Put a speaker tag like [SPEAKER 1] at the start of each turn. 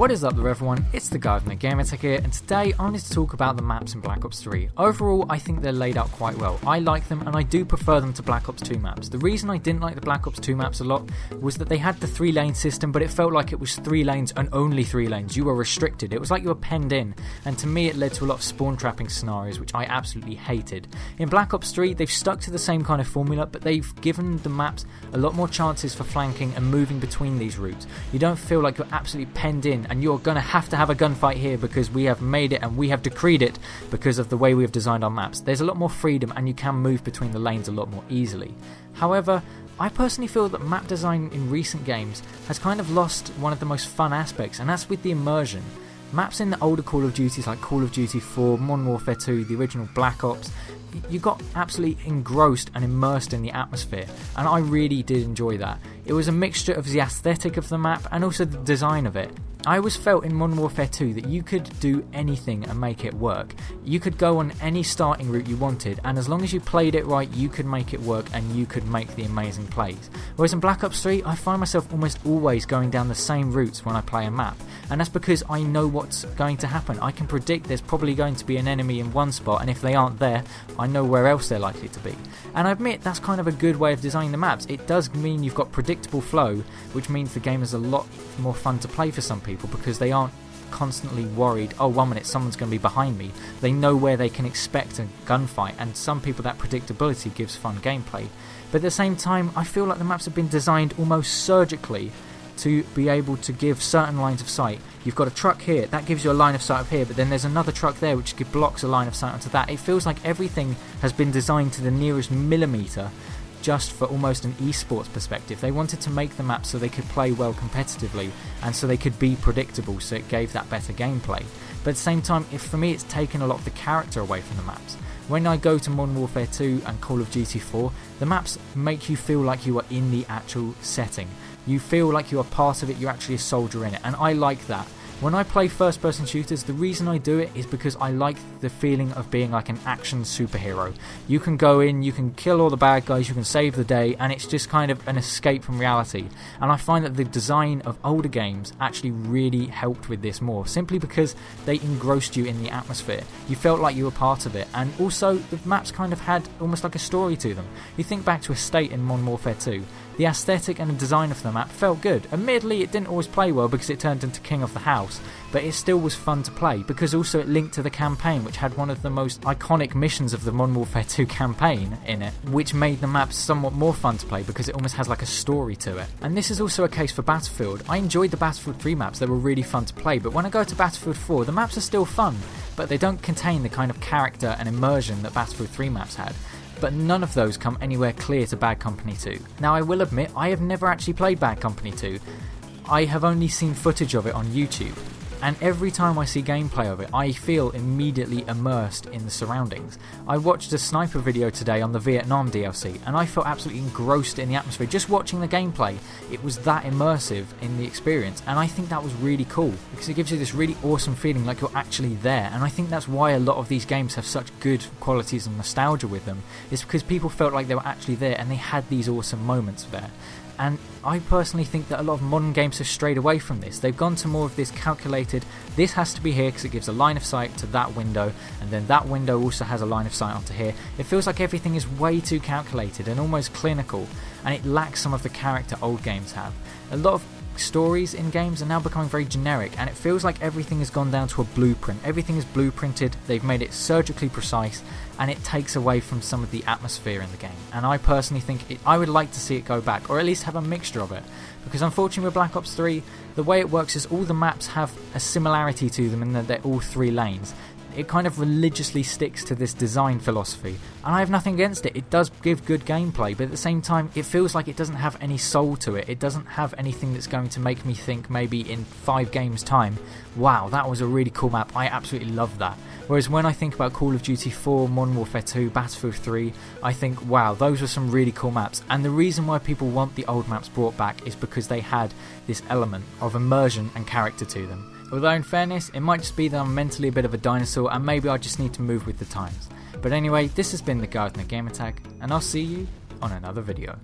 [SPEAKER 1] What is up there everyone, it's the guy from the Gamertech here, and today I wanted to talk about the maps in Black Ops 3. Overall, I think they're laid out quite well. I like them and I do prefer them to Black Ops 2 maps. The reason I didn't like the Black Ops 2 maps a lot was that they had the 3-lane system, but it felt like it was 3 lanes and only 3 lanes. You were restricted. It was like you were penned in, and to me it led to a lot of spawn trapping scenarios, which I absolutely hated. In Black Ops 3, they've stuck to the same kind of formula, but they've given the maps a lot more chances for flanking and moving between these routes. You don't feel like you're absolutely penned in and you're going to have a gunfight here because we have made it and we have decreed it because of the way we have designed our maps. There's a lot more freedom and you can move between the lanes a lot more easily. However, I personally feel that map design in recent games has kind of lost one of the most fun aspects, and that's with the immersion. Maps in the older Call of Duties like Call of Duty 4, Modern Warfare 2, the original Black Ops, you got absolutely engrossed and immersed in the atmosphere, and I really did enjoy that. It was a mixture of the aesthetic of the map and also the design of it. I always felt in Modern Warfare 2 that you could do anything and make it work. You could go on any starting route you wanted, and as long as you played it right, you could make it work and you could make the amazing plays. Whereas in Black Ops 3, I find myself almost always going down the same routes when I play a map, and that's because I know what's going to happen. I can predict there's probably going to be an enemy in one spot, and if they aren't there, I know where else they're likely to be. And I admit that's kind of a good way of designing the maps. It does mean you've got predictable flow, which means the game is a lot more fun to play for some people, because they aren't constantly worried, oh 1 minute someone's going to be behind me. They know where they can expect a gunfight, and some people that predictability gives fun gameplay. But at the same time, I feel like the maps have been designed almost surgically to be able to give certain lines of sight. You've got a truck here, that gives you a line of sight up here, but then there's another truck there which blocks a line of sight onto that. It feels like everything has been designed to the nearest millimetre, just for almost an esports perspective. They wanted to make the map so they could play well competitively and so they could be predictable, so it gave that better gameplay. But at the same time, for me, it's taken a lot of the character away from the maps. When I go to Modern Warfare 2 and Call of Duty 4, the maps make you feel like you are in the actual setting. You feel like you are part of it, you're actually a soldier in it, and I like that. When I play first person shooters, the reason I do it is because I like the feeling of being like an action superhero. You can go in, you can kill all the bad guys, you can save the day, and it's just kind of an escape from reality. And I find that the design of older games actually really helped with this more, simply because they engrossed you in the atmosphere. You felt like you were part of it, and also the maps kind of had almost like a story to them. You think back to Estate in Modern Warfare 2. The aesthetic and the design of the map felt good. Admittedly, it didn't always play well because it turned into King of the House, but it still was fun to play because also it linked to the campaign, which had one of the most iconic missions of the Modern Warfare 2 campaign in it, which made the map somewhat more fun to play because it almost has like a story to it. And this is also a case for Battlefield. I enjoyed the Battlefield 3 maps, they were really fun to play, but when I go to Battlefield 4, the maps are still fun, but they don't contain the kind of character and immersion that Battlefield 3 maps had. But none of those come anywhere clear to Bad Company 2. Now I will admit, I have never actually played Bad Company 2. I have only seen footage of it on YouTube, and every time I see gameplay of it, I feel immediately immersed in the surroundings. I watched a sniper video today on the Vietnam DLC, and I felt absolutely engrossed in the atmosphere. Just watching the gameplay, it was that immersive in the experience, and I think that was really cool, because it gives you this really awesome feeling like you're actually there, and I think that's why a lot of these games have such good qualities and nostalgia with them, is because people felt like they were actually there, and they had these awesome moments there. And I personally think that a lot of modern games have strayed away from this. They've gone to more of this calculated, this has to be here because it gives a line of sight to that window, and then that window also has a line of sight onto here. It feels like everything is way too calculated and almost clinical, and it lacks some of the character old games have. A lot of stories in games are now becoming very generic, and it feels like everything has gone down to a blueprint. Everything is blueprinted, they've made it surgically precise, and it takes away from some of the atmosphere in the game. And I personally think I would like to see it go back, or at least have a mixture of it, because unfortunately with Black Ops 3, the way it works is all the maps have a similarity to them in that they're all 3 lanes. It kind of religiously sticks to this design philosophy, and I have nothing against it. It does give good gameplay, but at the same time it feels like it doesn't have any soul to it. It doesn't have anything that's going to make me think maybe in 5 games time, wow, that was a really cool map, I absolutely love that. Whereas when I think about Call of Duty 4, Modern Warfare 2, Battlefield 3, I think, wow, those were some really cool maps. And the reason why people want the old maps brought back is because they had this element of immersion and character to them. Although in fairness, it might just be that I'm mentally a bit of a dinosaur and maybe I just need to move with the times. But anyway, this has been the guy with the Gamertag, and I'll see you on another video.